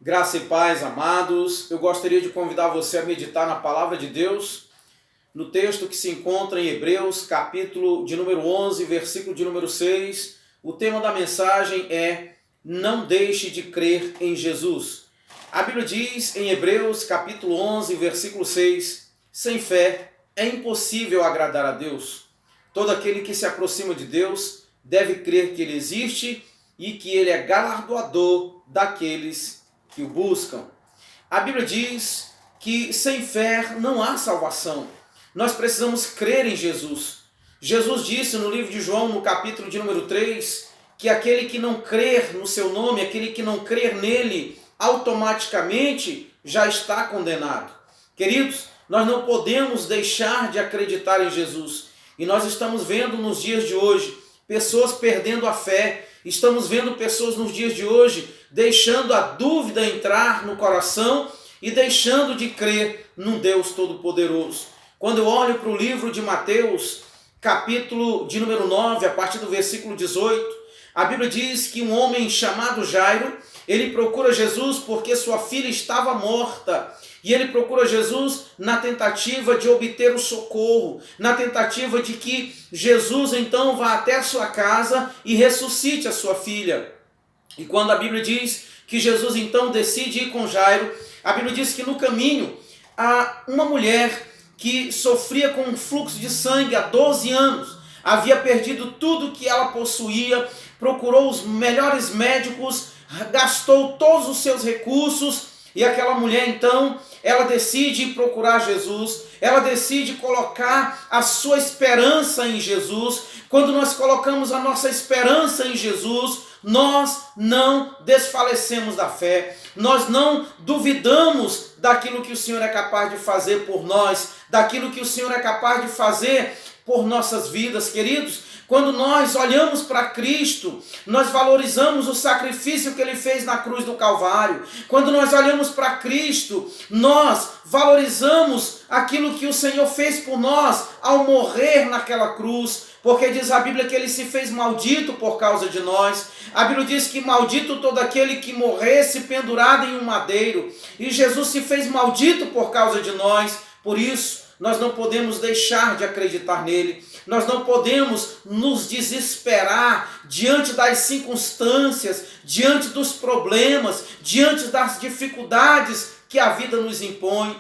Graça e paz, amados. Eu gostaria de convidar você a meditar na palavra de Deus, no texto que se encontra em Hebreus, capítulo de número 11, versículo de número 6. O tema da mensagem é: não deixe de crer em Jesus. A Bíblia diz em Hebreus, capítulo 11, versículo 6, sem fé é impossível agradar a Deus. Todo aquele que se aproxima de Deus deve crer que Ele existe e que Ele é galardoador daqueles que o buscam. A Bíblia diz que sem fé não há salvação. Nós precisamos crer em Jesus. Jesus disse no livro de João, no capítulo de número 3, que aquele que não crer no seu nome, aquele que não crer nele, automaticamente já está condenado. Queridos, nós não podemos deixar de acreditar em Jesus. E nós estamos vendo nos dias de hoje pessoas perdendo a fé. Estamos vendo pessoas nos dias de hoje deixando a dúvida entrar no coração e deixando de crer num Deus Todo-Poderoso. Quando eu olho para o livro de Mateus, capítulo de número 9, a partir do versículo 18, a Bíblia diz que um homem chamado Jairo, ele procura Jesus porque sua filha estava morta. E ele procura Jesus na tentativa de obter o socorro, na tentativa de que Jesus então vá até a sua casa e ressuscite a sua filha. E quando a Bíblia diz que Jesus então decide ir com Jairo, a Bíblia diz que no caminho há uma mulher que sofria com um fluxo de sangue há 12 anos, havia perdido tudo que ela possuía, procurou os melhores médicos, gastou todos os seus recursos. E aquela mulher então, ela decide procurar Jesus, ela decide colocar a sua esperança em Jesus. Quando nós colocamos a nossa esperança em Jesus, nós não desfalecemos da fé, nós não duvidamos daquilo que o Senhor é capaz de fazer por nós, daquilo que o Senhor é capaz de fazer por nossas vidas, queridos. Quando nós olhamos para Cristo, nós valorizamos o sacrifício que Ele fez na cruz do Calvário. Quando nós olhamos para Cristo, nós valorizamos aquilo que o Senhor fez por nós ao morrer naquela cruz. Porque diz a Bíblia que Ele se fez maldito por causa de nós. A Bíblia diz que maldito todo aquele que morresse pendurado em um madeiro. E Jesus se fez maldito por causa de nós. Por isso, nós não podemos deixar de acreditar nele. Nós não podemos nos desesperar diante das circunstâncias, diante dos problemas, diante das dificuldades que a vida nos impõe.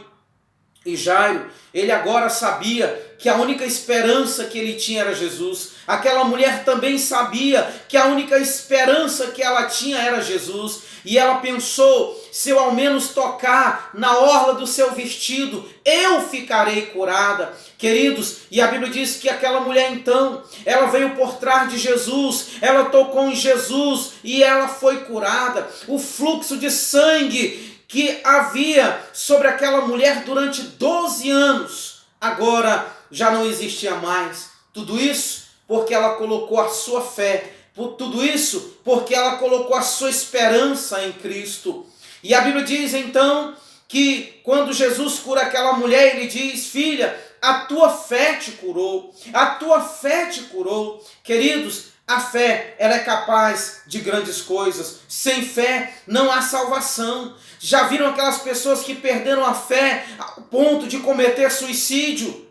E Jairo, ele agora sabia que a única esperança que ele tinha era Jesus. Aquela mulher também sabia que a única esperança que ela tinha era Jesus. E ela pensou: se eu ao menos tocar na orla do seu vestido, eu ficarei curada. Queridos, e a Bíblia diz que aquela mulher então, ela veio por trás de Jesus, ela tocou em Jesus e ela foi curada. O fluxo de sangue que havia sobre aquela mulher durante 12 anos, agora já não existia mais. Tudo isso porque ela colocou a sua fé, tudo isso porque ela colocou a sua esperança em Cristo. E a Bíblia diz então que quando Jesus cura aquela mulher, ele diz: filha, a tua fé te curou, a tua fé te curou. Queridos, a fé, ela é capaz de grandes coisas. Sem fé não há salvação. Já viram aquelas pessoas que perderam a fé ao ponto de cometer suicídio?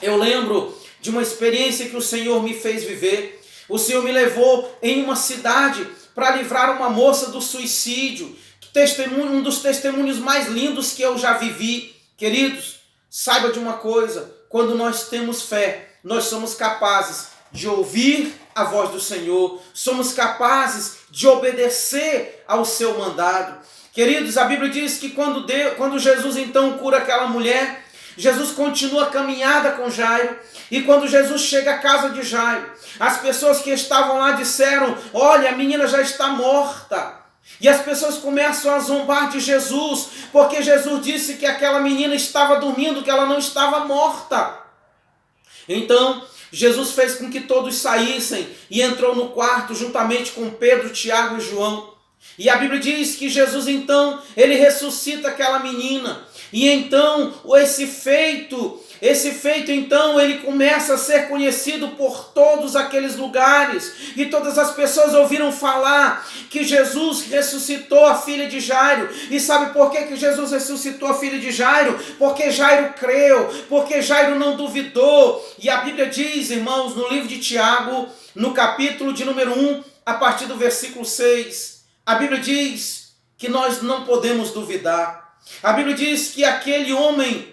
Eu lembro de uma experiência que o Senhor me fez viver. O Senhor me levou em uma cidade para livrar uma moça do suicídio. Um dos testemunhos mais lindos que eu já vivi. Queridos, saiba de uma coisa: quando nós temos fé, nós somos capazes de ouvir a voz do Senhor, somos capazes de obedecer ao seu mandado. Queridos, a Bíblia diz que quando Jesus então cura aquela mulher, Jesus continua a caminhada com Jairo, e quando Jesus chega à casa de Jairo, as pessoas que estavam lá disseram: olha, a menina já está morta. E as pessoas começam a zombar de Jesus, porque Jesus disse que aquela menina estava dormindo, que ela não estava morta. Então, Jesus fez com que todos saíssem e entrou no quarto juntamente com Pedro, Tiago e João. E a Bíblia diz que Jesus então, ele ressuscita aquela menina. E então esse feito Esse feito, então, ele começa a ser conhecido por todos aqueles lugares, e todas as pessoas ouviram falar que Jesus ressuscitou a filha de Jairo. E sabe por que Jesus ressuscitou a filha de Jairo? Porque Jairo creu, porque Jairo não duvidou. E a Bíblia diz, irmãos, no livro de Tiago, no capítulo de número 1, a partir do versículo 6, a Bíblia diz que nós não podemos duvidar. A Bíblia diz que aquele homem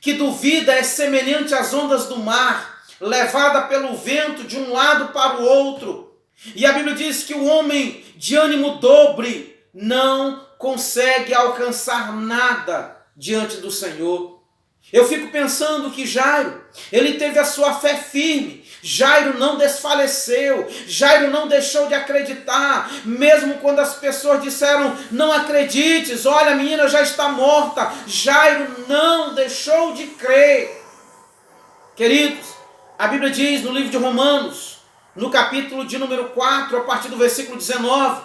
que duvida é semelhante às ondas do mar, levada pelo vento de um lado para o outro. E a Bíblia diz que o homem de ânimo dobre não consegue alcançar nada diante do Senhor. Eu fico pensando que Jairo, ele teve a sua fé firme. Jairo não desfaleceu, Jairo não deixou de acreditar, mesmo quando as pessoas disseram, não acredites, olha, a menina já está morta. Jairo não deixou de crer. Queridos, a Bíblia diz no livro de Romanos, no capítulo de número 4, a partir do versículo 19,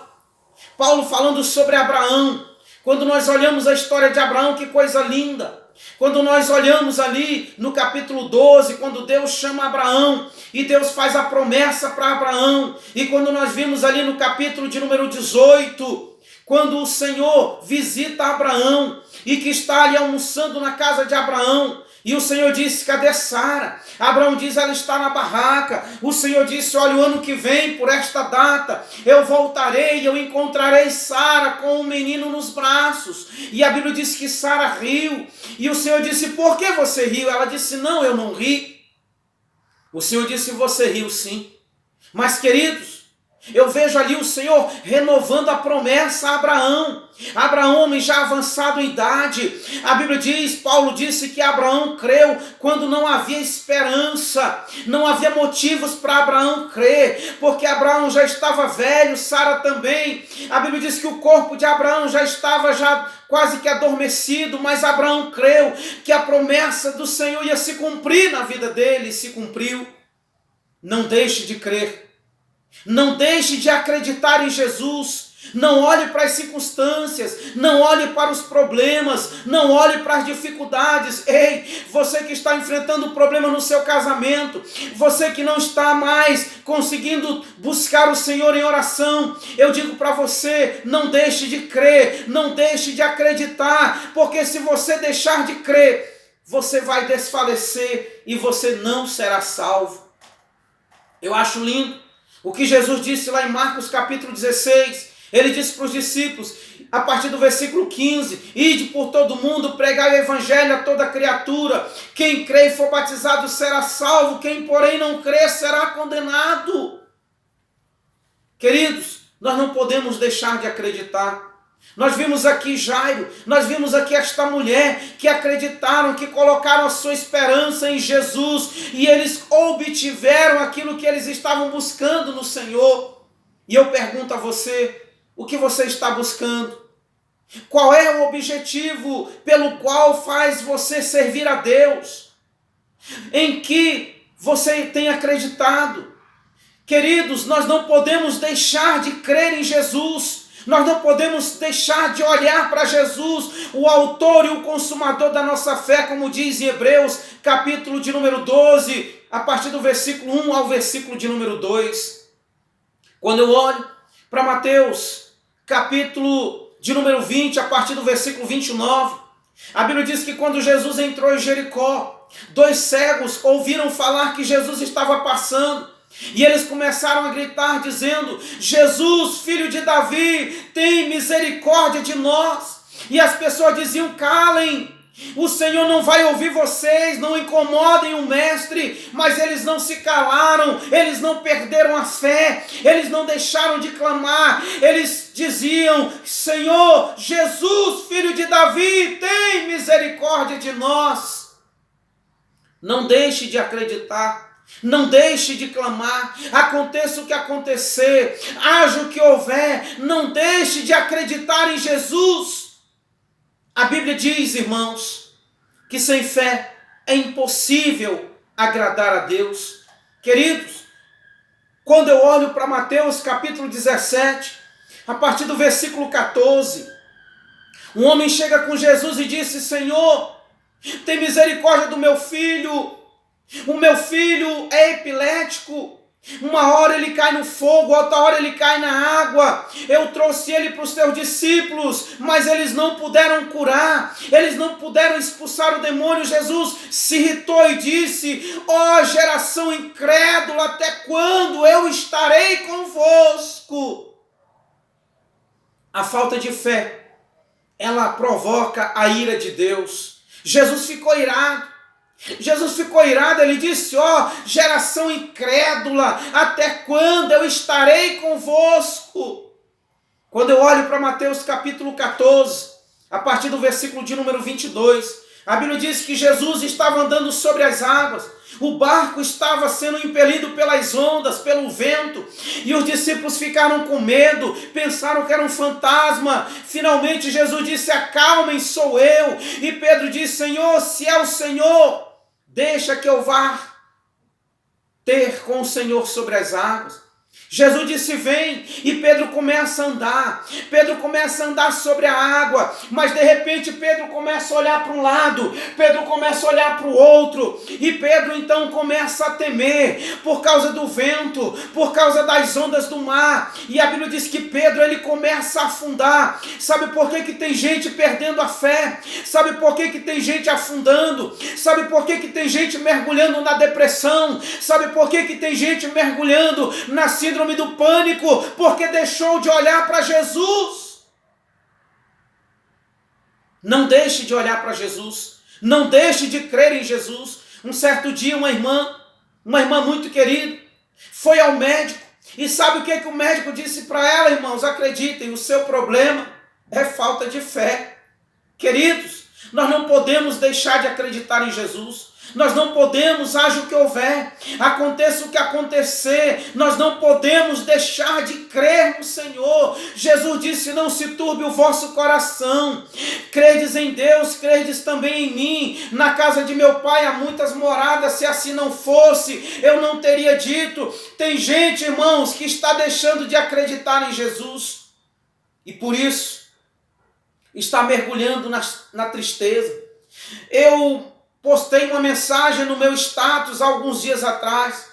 Paulo falando sobre Abraão. Quando nós olhamos a história de Abraão, que coisa linda. Quando nós olhamos ali no capítulo 12, quando Deus chama Abraão e Deus faz a promessa para Abraão, e quando nós vimos ali no capítulo de número 18, quando o Senhor visita Abraão e que está ali almoçando na casa de Abraão, e o Senhor disse, cadê Sara? Abraão diz, ela está na barraca. O Senhor disse, olha, o ano que vem, por esta data, eu voltarei e eu encontrarei Sara com um menino nos braços. E a Bíblia diz que Sara riu. E o Senhor disse, por que você riu? Ela disse, não, eu não ri. O Senhor disse, você riu sim. Mas, queridos, eu vejo ali o Senhor renovando a promessa a Abraão. Abraão, homem já avançado em idade. A Bíblia diz, Paulo disse que Abraão creu quando não havia esperança. Não havia motivos para Abraão crer, porque Abraão já estava velho, Sara também. A Bíblia diz que o corpo de Abraão já estava quase que adormecido, mas Abraão creu que a promessa do Senhor ia se cumprir na vida dele, e se cumpriu. Não deixe de crer. Não deixe de acreditar em Jesus. Não olhe para as circunstâncias, não olhe para os problemas, não olhe para as dificuldades. Ei, você que está enfrentando problema no seu casamento, você que não está mais conseguindo buscar o Senhor em oração, eu digo para você, não deixe de crer, não deixe de acreditar, porque se você deixar de crer, você vai desfalecer e você não será salvo. Eu acho lindo o que Jesus disse lá em Marcos capítulo 16, ele disse para os discípulos, a partir do versículo 15, ide por todo mundo, pregai o evangelho a toda criatura, quem crê e for batizado será salvo, quem porém não crê será condenado. Queridos, nós não podemos deixar de acreditar. Nós vimos aqui Jairo, nós vimos aqui esta mulher que acreditaram, que colocaram a sua esperança em Jesus e eles obtiveram aquilo que eles estavam buscando no Senhor. E eu pergunto a você, o que você está buscando? Qual é o objetivo pelo qual faz você servir a Deus? Em que você tem acreditado? Queridos, nós não podemos deixar de crer em Jesus. Nós não podemos deixar de olhar para Jesus, o autor e o consumador da nossa fé, como diz em Hebreus, capítulo de número 12, a partir do versículo 1 ao versículo de número 2. Quando eu olho para Mateus, capítulo de número 20, a partir do versículo 29, a Bíblia diz que quando Jesus entrou em Jericó, 2 cegos ouviram falar que Jesus estava passando. E eles começaram a gritar dizendo, Jesus, filho de Davi, tem misericórdia de nós. E as pessoas diziam, calem, o Senhor não vai ouvir vocês, não incomodem o mestre. Mas eles não se calaram, eles não perderam a fé, eles não deixaram de clamar. Eles diziam, Senhor, Jesus, filho de Davi, tem misericórdia de nós. Não deixe de acreditar. Não deixe de clamar, aconteça o que acontecer, haja o que houver, não deixe de acreditar em Jesus. A Bíblia diz, irmãos, que sem fé é impossível agradar a Deus. Queridos, quando eu olho para Mateus capítulo 17, a partir do versículo 14, um homem chega com Jesus e disse, Senhor, Tem misericórdia do meu filho. O meu filho é epilético. Uma hora ele cai no fogo, outra hora ele cai na água. Eu trouxe ele para os teus discípulos, mas eles não puderam curar, eles não puderam expulsar o demônio. Jesus se irritou e disse: ó geração incrédula, até quando eu estarei convosco? A falta de fé, ela provoca a ira de Deus. Jesus ficou irado. Ele disse: ó geração incrédula, até quando eu estarei convosco? Quando eu olho para Mateus capítulo 14, a partir do versículo de número 22, a Bíblia diz que Jesus estava andando sobre as águas, o barco estava sendo impelido pelas ondas, pelo vento, e os discípulos ficaram com medo, pensaram que era um fantasma. Finalmente Jesus disse: acalmem, sou eu. E Pedro disse: Senhor, se é o Senhor, deixa que eu vá ter com o Senhor sobre as águas. Jesus disse: vem, e Pedro começa a andar. Pedro começa a andar sobre a água, mas de repente Pedro começa a olhar para um lado, Pedro começa a olhar para o outro, e Pedro então começa a temer por causa do vento, por causa das ondas do mar. E a Bíblia diz que Pedro, ele começa a afundar. Sabe por que tem gente perdendo a fé? Sabe por que tem gente afundando? Sabe por que tem gente mergulhando na depressão? Sabe por que tem gente mergulhando na síndrome do pânico? Porque deixou de olhar para Jesus. Não deixe de olhar para Jesus, não deixe de crer em Jesus. Um certo dia uma irmã muito querida, foi ao médico, e sabe o que o médico disse para ela? Irmãos, acreditem, o seu problema é falta de fé. Queridos, nós não podemos deixar de acreditar em Jesus. Nós não podemos, haja o que houver, aconteça o que acontecer, nós não podemos deixar de crer no Senhor. Jesus disse: não se turbe o vosso coração, credes em Deus, credes também em mim. Na casa de meu pai há muitas moradas, se assim não fosse, eu não teria dito. Tem gente, irmãos, que está deixando de acreditar em Jesus, e por isso está mergulhando na tristeza. Eu postei uma mensagem no meu status há alguns dias atrás,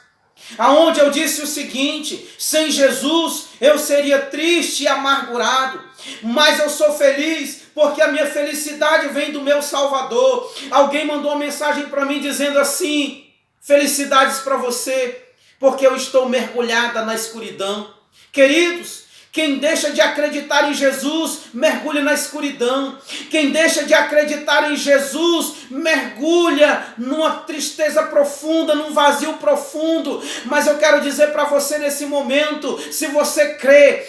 aonde eu disse o seguinte: sem Jesus eu seria triste e amargurado, mas eu sou feliz porque a minha felicidade vem do meu Salvador. Alguém mandou uma mensagem para mim dizendo assim: felicidades para você, porque eu estou mergulhada na escuridão. Queridos, quem deixa de acreditar em Jesus, mergulha na escuridão. Quem deixa de acreditar em Jesus, mergulha numa tristeza profunda, num vazio profundo. Mas eu quero dizer para você nesse momento, se você crê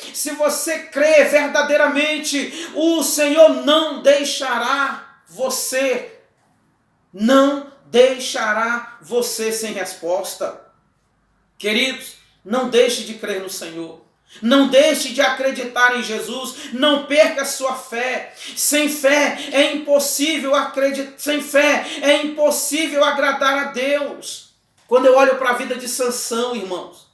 verdadeiramente, o Senhor não deixará você sem resposta. Queridos, não deixe de crer no Senhor. Não deixe de acreditar em Jesus, não perca a sua fé. Sem fé é impossível agradar a Deus. Quando eu olho para a vida de Sansão, irmãos,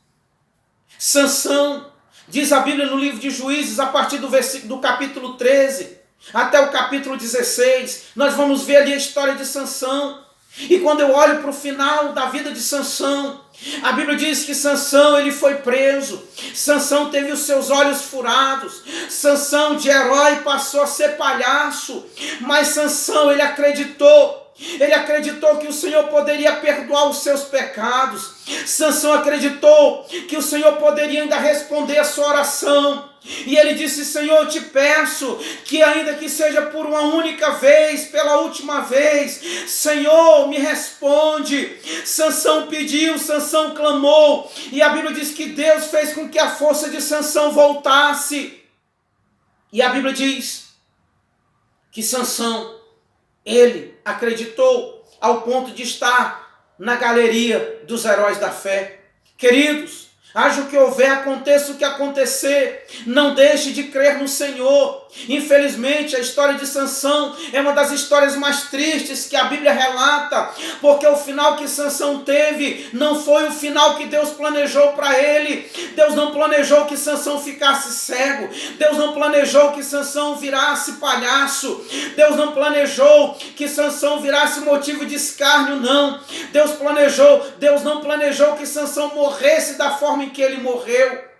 Sansão, diz a Bíblia no livro de Juízes, a partir do capítulo 13 até o capítulo 16, nós vamos ver ali a história de Sansão. E quando eu olho para o final da vida de Sansão, a Bíblia diz que Sansão, ele foi preso. Sansão teve os seus olhos furados. Sansão, de herói, passou a ser palhaço. Mas Sansão, ele acreditou que o Senhor poderia perdoar os seus pecados. Sansão acreditou que o Senhor poderia ainda responder a sua oração. E ele disse: Senhor, eu te peço que ainda que seja por uma única vez, pela última vez, Senhor, me responde. Sansão pediu, Sansão clamou, e a Bíblia diz que Deus fez com que a força de Sansão voltasse. E a Bíblia diz que Sansão, ele acreditou ao ponto de estar na galeria dos heróis da fé. Queridos, haja o que houver, aconteça o que acontecer, não deixe de crer no Senhor. Infelizmente, a história de Sansão é uma das histórias mais tristes que a Bíblia relata, porque o final que Sansão teve não foi o final que Deus planejou para ele. Deus não planejou que Sansão ficasse cego, Deus não planejou que Sansão virasse palhaço, Deus não planejou que Sansão virasse motivo de escárnio, não. Deus não planejou que Sansão morresse da forma em que ele morreu.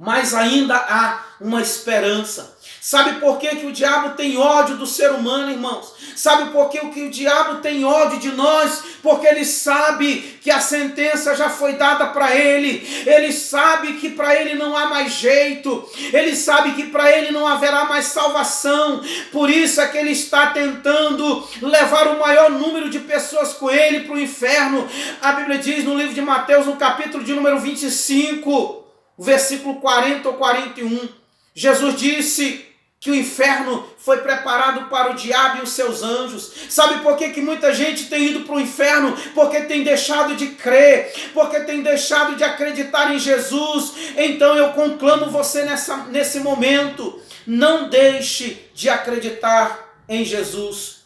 Mas ainda há uma esperança. Sabe por que o diabo tem ódio do ser humano, irmãos? Sabe por que o diabo tem ódio de nós? Porque ele sabe que a sentença já foi dada para ele. Ele sabe que para ele não há mais jeito. Ele sabe que para ele não haverá mais salvação. Por isso é que ele está tentando levar o maior número de pessoas com ele para o inferno. A Bíblia diz no livro de Mateus, no capítulo de número 25, versículo 40 ou 41, Jesus disse que o inferno foi preparado para o diabo e os seus anjos. Sabe por que muita gente tem ido para o inferno? Porque tem deixado de crer, porque tem deixado de acreditar em Jesus. Então eu conclamo você nesse momento, não deixe de acreditar em Jesus.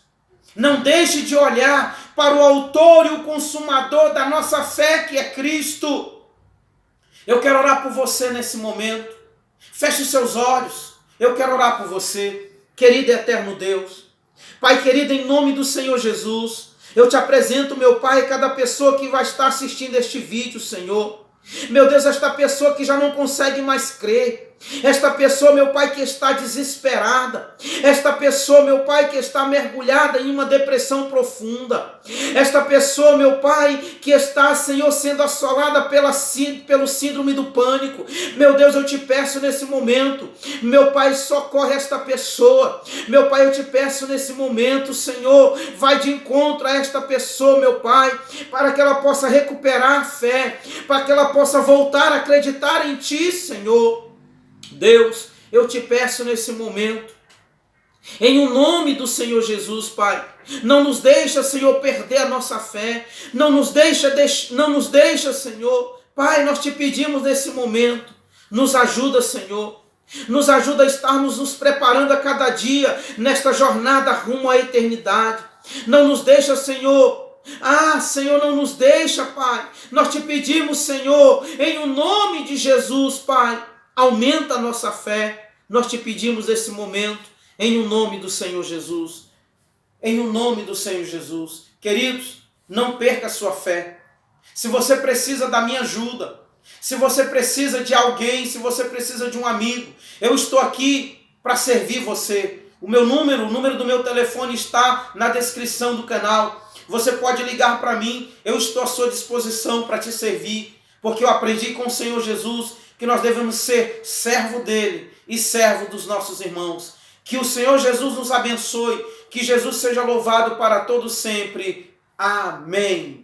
Não deixe de olhar para o autor e o consumador da nossa fé, que é Cristo. Eu quero orar por você nesse momento. Feche os seus olhos. Eu quero orar por você. Querido e eterno Deus. Pai querido, em nome do Senhor Jesus, eu te apresento, meu Pai, cada pessoa que vai estar assistindo este vídeo, Senhor. Meu Deus, esta pessoa que já não consegue mais crer. Esta pessoa, meu Pai, que está desesperada. Esta pessoa, meu Pai, que está mergulhada em uma depressão profunda. Esta pessoa, meu Pai, que está, Senhor, sendo assolada pelo síndrome do pânico. Meu Deus, eu te peço nesse momento, meu Pai, socorre esta pessoa. Meu Pai, eu te peço nesse momento, Senhor, vai de encontro a esta pessoa, meu Pai, para que ela possa recuperar a fé, para que ela possa voltar a acreditar em Ti, Senhor. Deus, eu te peço nesse momento, em o nome do Senhor Jesus, Pai, não nos deixa, Senhor, perder a nossa fé, não nos deixa, Senhor, Pai, nós te pedimos nesse momento, nos ajuda, Senhor, nos ajuda a estarmos nos preparando a cada dia, nesta jornada rumo à eternidade, não nos deixa, Senhor, Senhor, não nos deixa, Pai, nós te pedimos, Senhor, em o nome de Jesus, Pai, aumenta a nossa fé, nós te pedimos nesse momento, em o nome do Senhor Jesus. Em o nome do Senhor Jesus. Queridos, não perca a sua fé. Se você precisa da minha ajuda, se você precisa de alguém, se você precisa de um amigo, eu estou aqui para servir você. O número do meu telefone está na descrição do canal. Você pode ligar para mim, eu estou à sua disposição para te servir, porque eu aprendi com o Senhor Jesus que nós devemos ser servo dele e servo dos nossos irmãos. Que o Senhor Jesus nos abençoe, que Jesus seja louvado para todo sempre. Amém.